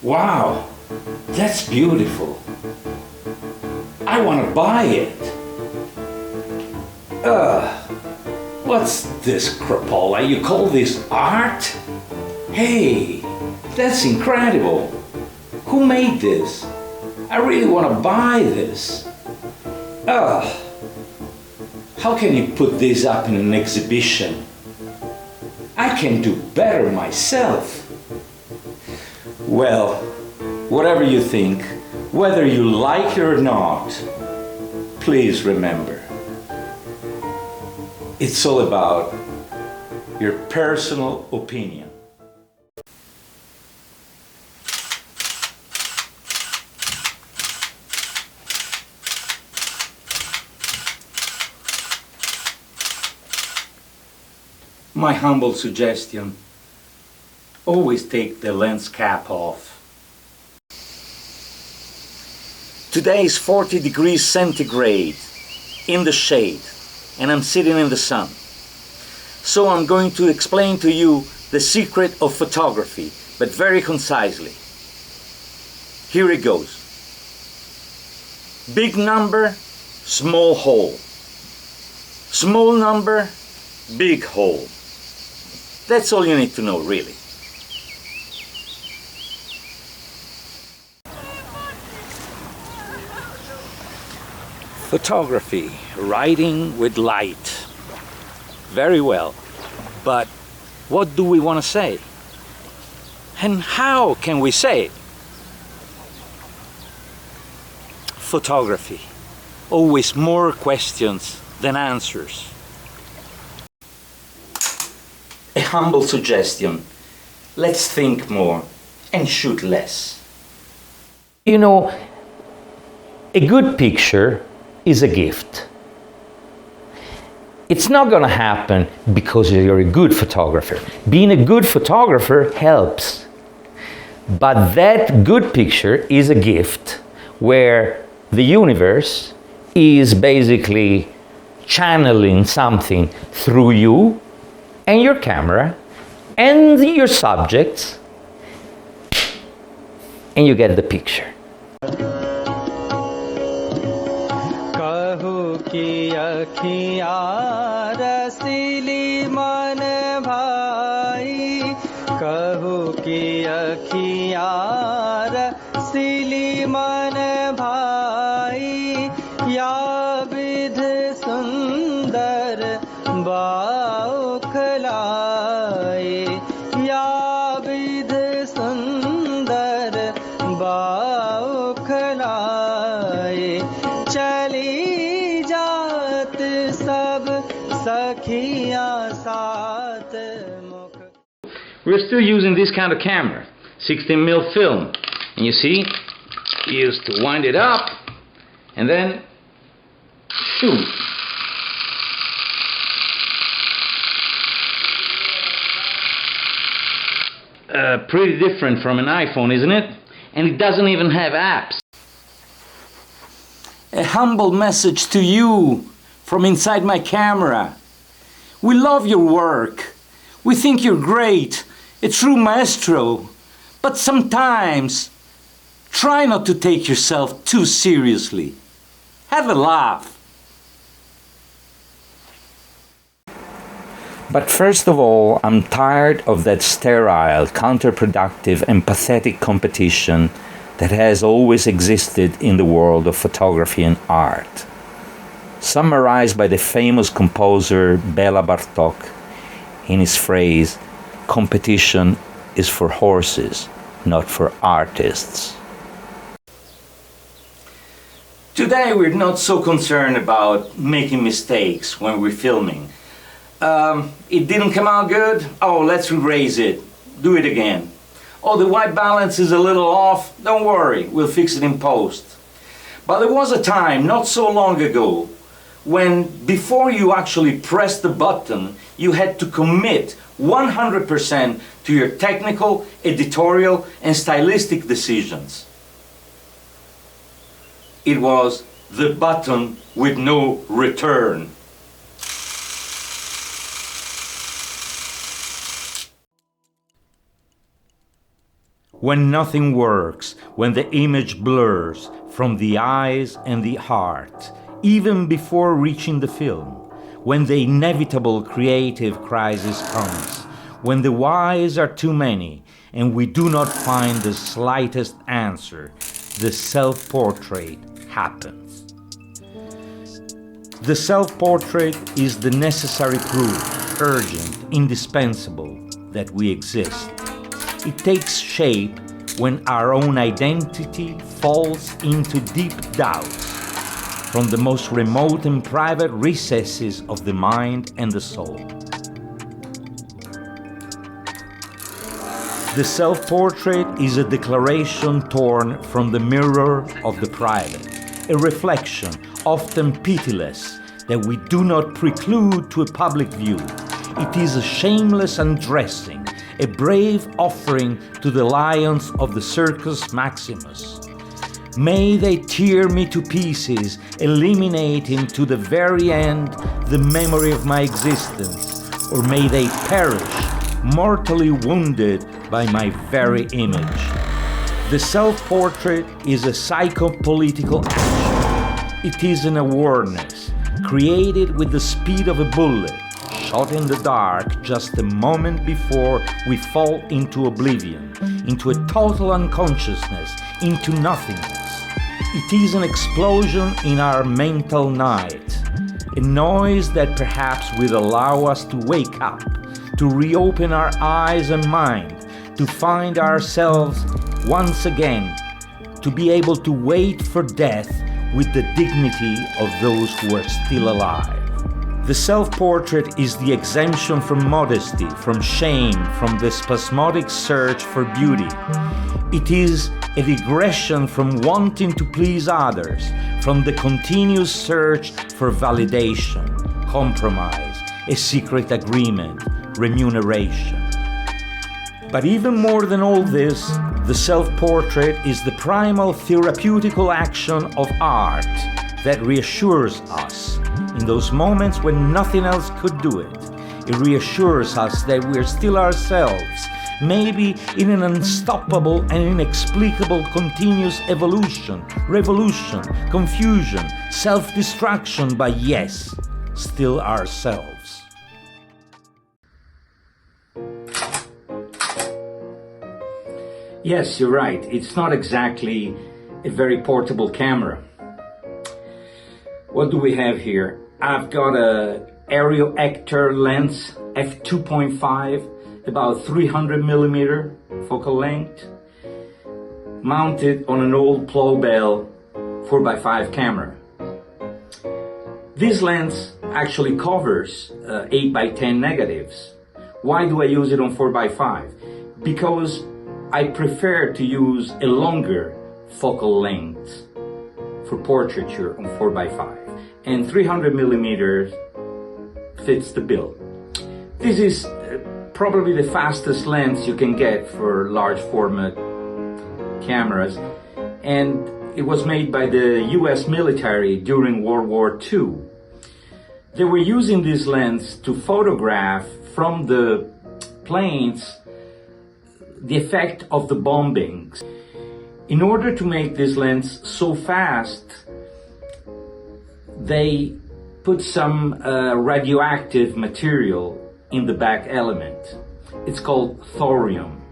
Wow, that's beautiful. I want to buy it. What's this crapola? You call this art? Hey, that's incredible. Who made this? I really want to buy this. How can you put this up in an exhibition? I can do better myself. Well, whatever you think, whether you like it or not, please remember, it's all about your personal opinion. My humble suggestion, always take the lens cap off. Today is 40 degrees centigrade in the shade and I'm sitting in the sun. So I'm going to explain to you the secret of photography, but very concisely. Here it goes. Big number, small hole. Small number, big hole. That's all you need to know, really. Photography, writing with light. Very well, but what do we want to say? And how can we say it? Photography, always more questions than answers. A humble suggestion, let's think more and shoot less. You know, a good picture is a gift. It's not going to happen because you're a good photographer. Being a good photographer helps. But that good picture is a gift where the universe is basically channeling something through you and your camera and your subjects, and you get the picture. की अखियाँ रसीली मन भाई, कहूँ की अखियाँ रसीली मन भाई, या विध सुंदर बाउखलाए, या विध सुंदर बाउखलाए, चली We're still using this kind of camera, 16mm film, and you see, you used to wind it up and then shoot. Pretty different from an iPhone, isn't it? And it doesn't even have apps. A humble message to you from inside my camera. We love your work. We think you're great, a true maestro. But sometimes, try not to take yourself too seriously. Have a laugh. But first of all, I'm tired of that sterile, counterproductive and pathetic competition that has always existed in the world of photography and art. Summarized by the famous composer Bela Bartok in his phrase, "Competition is for horses, not for artists." Today we're not so concerned about making mistakes when we're filming. It didn't come out good? Oh, let's erase it. Do it again. Oh, the white balance is a little off? Don't worry, we'll fix it in post. But there was a time, not so long ago, when before you actually press the button, you had to commit 100% to your technical, editorial, and stylistic decisions. It was the button with no return. When nothing works, when the image blurs from the eyes and the heart, even before reaching the film, when the inevitable creative crisis comes, when the whys are too many and we do not find the slightest answer, the self-portrait happens. The self-portrait is the necessary proof, urgent, indispensable, that we exist. It takes shape when our own identity falls into deep doubts from the most remote and private recesses of the mind and the soul. The self-portrait is a declaration torn from the mirror of the private, a reflection, often pitiless, that we do not preclude to a public view. It is a shameless undressing, a brave offering to the lions of the Circus Maximus. May they tear me to pieces, eliminating to the very end the memory of my existence, or may they perish, mortally wounded by my very image. The self-portrait is a psychopolitical action. It is an awareness, created with the speed of a bullet, shot in the dark just a moment before we fall into oblivion, into a total unconsciousness, into nothingness. It is an explosion in our mental night, a noise that perhaps will allow us to wake up, to reopen our eyes and mind, to find ourselves once again, to be able to wait for death with the dignity of those who are still alive. The self-portrait is the exemption from modesty, from shame, from the spasmodic search for beauty. It is a digression from wanting to please others, from the continuous search for validation, compromise, a secret agreement, remuneration. But even more than all this, the self-portrait is the primal therapeutical action of art that reassures us in those moments when nothing else could do it. It reassures us that we're still ourselves, maybe in an unstoppable and inexplicable continuous evolution, revolution, confusion, self-destruction, but yes, still ourselves. Yes, you're right. It's not exactly a very portable camera. What do we have here? I've got a Aerial Actor lens f2.5, about 300 millimeter focal length, mounted on an old Plobel 4x5 camera. This lens actually covers 8x10 negatives. Why do I use it on 4x5? Because I prefer to use a longer focal length for portraiture on 4x5, and 300 millimeters fits the bill. This is probably the fastest lens you can get for large format cameras, and it was made by the US military during World War II. They were using this lens to photograph from the planes the effect of the bombings. In order to make this lens so fast, they put some radioactive material in the back element. It's called thorium,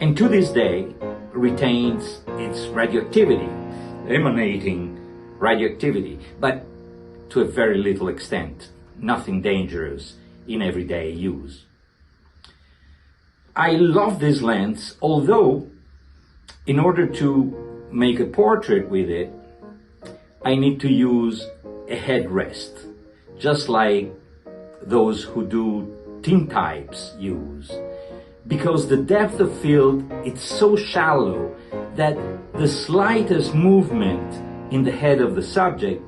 and to this day retains its radioactivity, emanating radioactivity, but to a very little extent, nothing dangerous in everyday use. I love this lens, although in order to make a portrait with it, I need to use a headrest, just like those who do tintypes use, because the depth of field is so shallow that the slightest movement in the head of the subject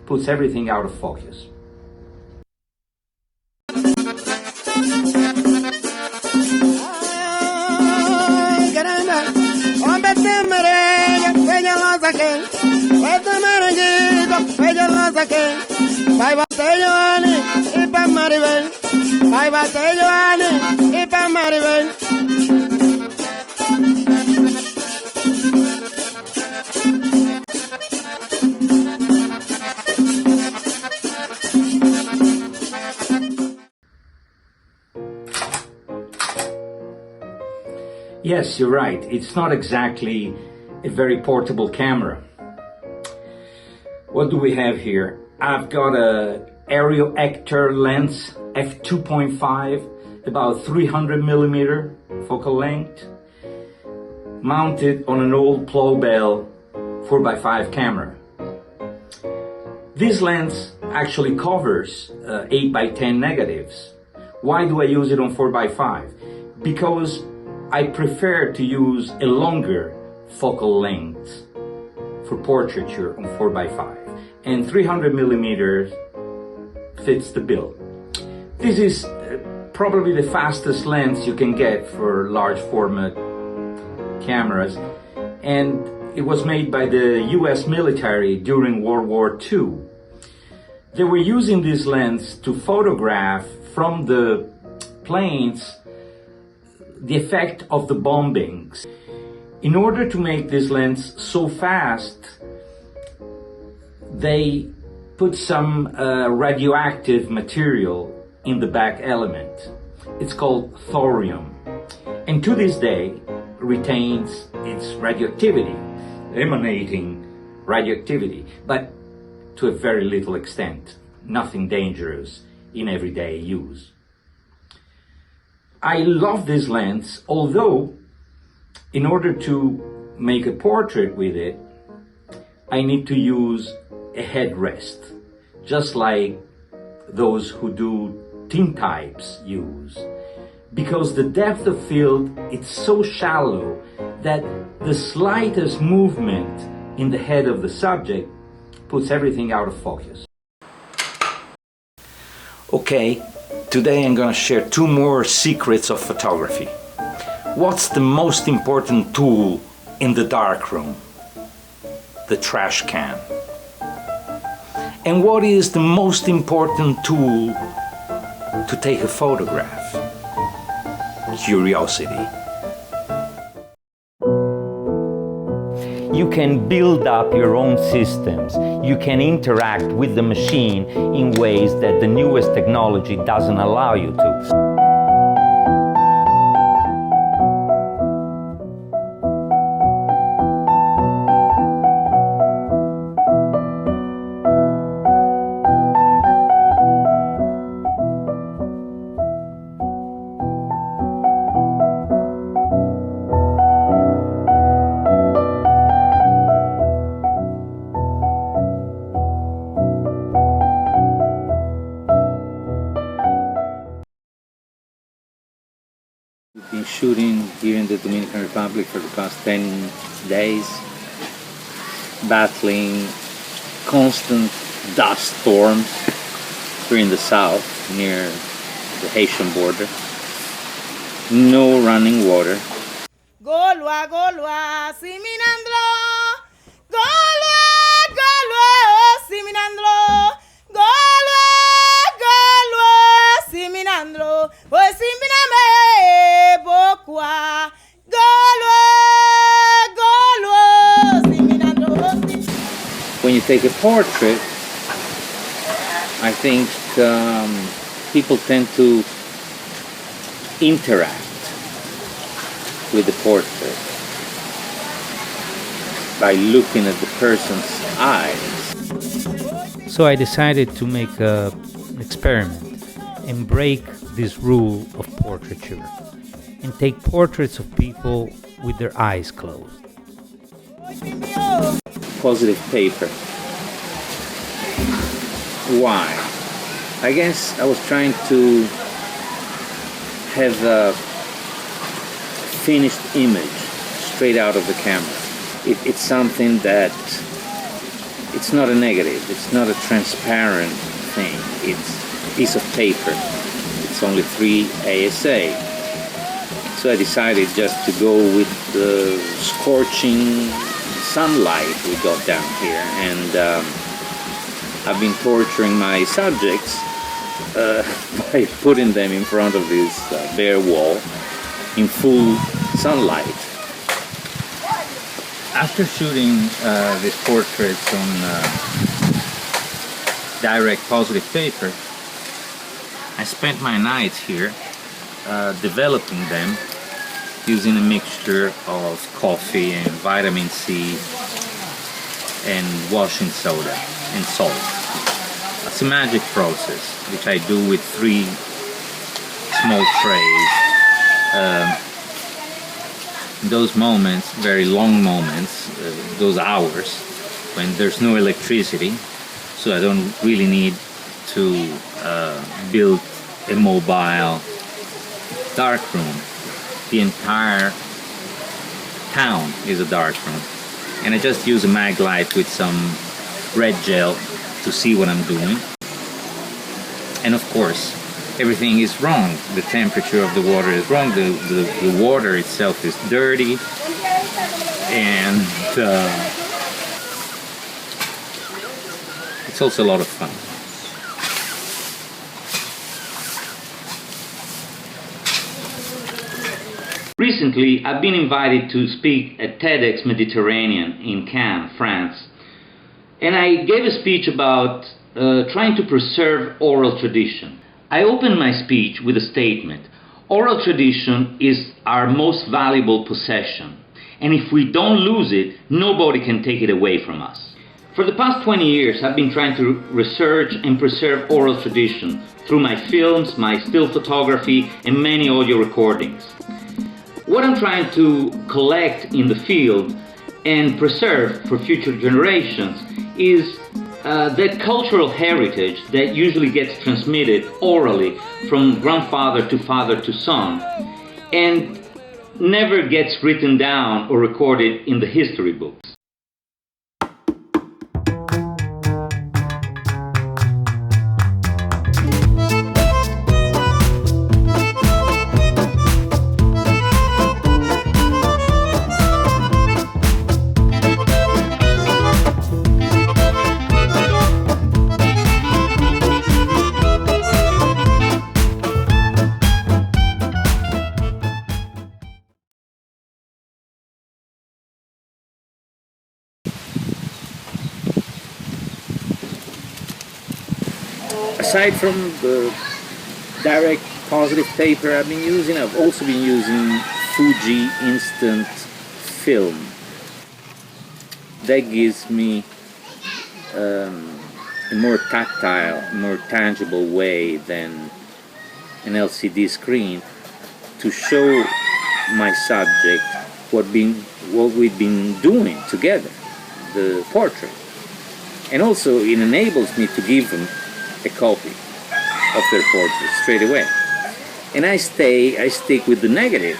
puts everything out of focus. Vai bater Joane e pra Maribel. Vai bater Joane e pra Maribel. Yes, you're right. It's not exactly a very portable camera. What do we have here? I've got a aerial actor lens f2.5, about 300 millimeter focal length, mounted on an old Plobel 4x5 camera. This lens actually covers 8x10 negatives. Why do I use it on 4x5? Because I prefer to use a longer focal length for portraiture on 4x5, and 300 millimeters fits the bill. This is probably the fastest lens you can get for large format cameras, and it was made by the US military during World War II. They were using this lens to photograph from the planes the effect of the bombings. In order to make this lens so fast, they put some radioactive material in the back element. It's called thorium, and to this day retains its radioactivity, emanating radioactivity, but to a very little extent, nothing dangerous in everyday use. I love this lens, although in order to make a portrait with it, I need to use a headrest, just like those who do tintypes use, because the depth of field is so shallow that the slightest movement in the head of the subject puts everything out of focus. Okay, today I'm gonna share two more secrets of photography. What's the most important tool in the darkroom? The trash can. And what is the most important tool to take a photograph? Curiosity. You can build up your own systems. You can interact with the machine in ways that the newest technology doesn't allow you to. We've been shooting here in the Dominican Republic for the past 10 days, battling constant dust storms here in the south near the Haitian border. No running water. Golwa, golwa, siminandlo. Golwa, golwa, siminandlo. Golwa, golwa, siminandlo. O siminame bokwa. Golwa, golwa, siminandlo. When you take a portrait, I think people tend to interact with the portrait by looking at the person's eyes. So I decided to make an experiment and break this rule of portraiture and take portraits of people with their eyes closed. Positive paper. Why? I guess I was trying to have a finished image straight out of the camera. It's something that it's not a negative, it's not a transparent thing, it's a piece of paper. It's only 3 ASA. So I decided just to go with the scorching sunlight we got down here, and I've been torturing my subjects by putting them in front of this bare wall in full sunlight. After shooting these portraits on direct positive paper, I spent my nights here developing them using a mixture of coffee and vitamin C and washing soda and salt. It's a magic process, which I do with 3 small trays. Those moments, very long moments, those hours, when there's no electricity, so I don't really need to build a mobile darkroom. The entire town is a darkroom, and I just use a mag light with some red gel to see what I'm doing. And of course, everything is wrong. The temperature of the water is wrong. The water itself is dirty, and it's also a lot of fun. Recently, I've been invited to speak at TEDx Mediterranean in Cannes, France. And I gave a speech about trying to preserve oral tradition. I opened my speech with a statement: oral tradition is our most valuable possession, and if we don't lose it, nobody can take it away from us. For the past 20 years, I've been trying to research and preserve oral tradition through my films, my still photography, and many audio recordings. What I'm trying to collect in the field and preserve for future generations is that cultural heritage that usually gets transmitted orally from grandfather to son and never gets written down or recorded in the history books. Aside from the direct positive paper I've also been using Fuji instant film. That gives me a more tactile, more tangible way than an LCD screen to show my subject what we've been doing together, the portrait. And also it enables me to give them a copy of their portrait straight away. And I stick with the negative,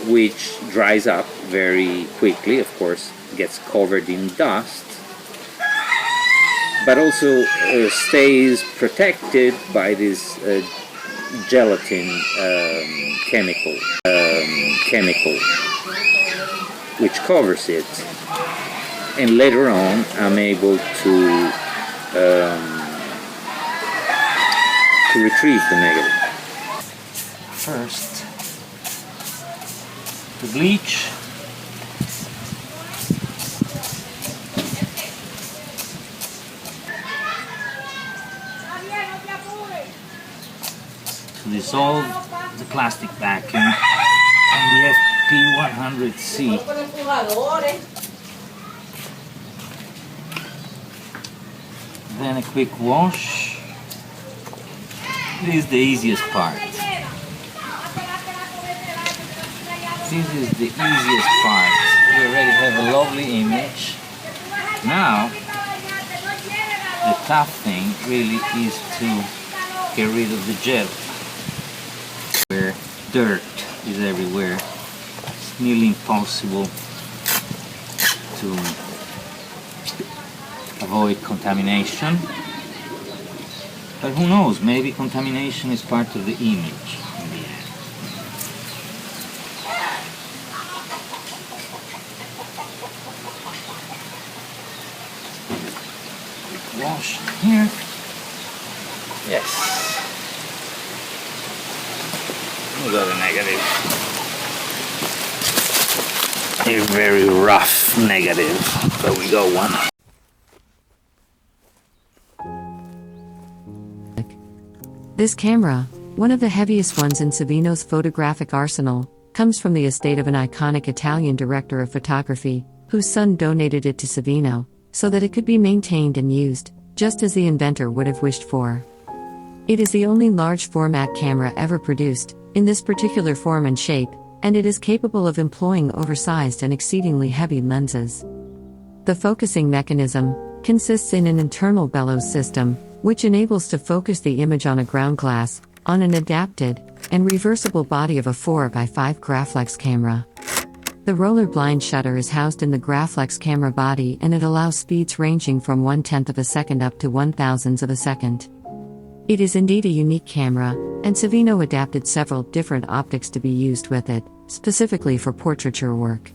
which dries up very quickly, of course, gets covered in dust, but also stays protected by this gelatin chemical, which covers it. And later on, I'm able to retrieve the negative. First, the bleach. To dissolve the plastic vacuum and the FP100C. Then a quick wash. This is the easiest part. This is the easiest part. We already have a lovely image. Now, the tough thing really is to get rid of the gel. Where dirt is everywhere. It's nearly impossible to avoid contamination. But who knows, maybe contamination is part of the image in the end. Wash here. Yes. We got a negative. A very rough negative, but we got one. This camera, one of the heaviest ones in Savino's photographic arsenal, comes from the estate of an iconic Italian director of photography, whose son donated it to Savino, so that it could be maintained and used, just as the inventor would have wished for. It is the only large-format camera ever produced, in this particular form and shape, and it is capable of employing oversized and exceedingly heavy lenses. The focusing mechanism consists in an internal bellows system, which enables to focus the image on a ground glass, on an adapted and reversible body of a 4x5 Graflex camera. The roller blind shutter is housed in the Graflex camera body, and it allows speeds ranging from 1/10 of a second up to 1/1000th of a second. It is indeed a unique camera, and Savino adapted several different optics to be used with it, specifically for portraiture work.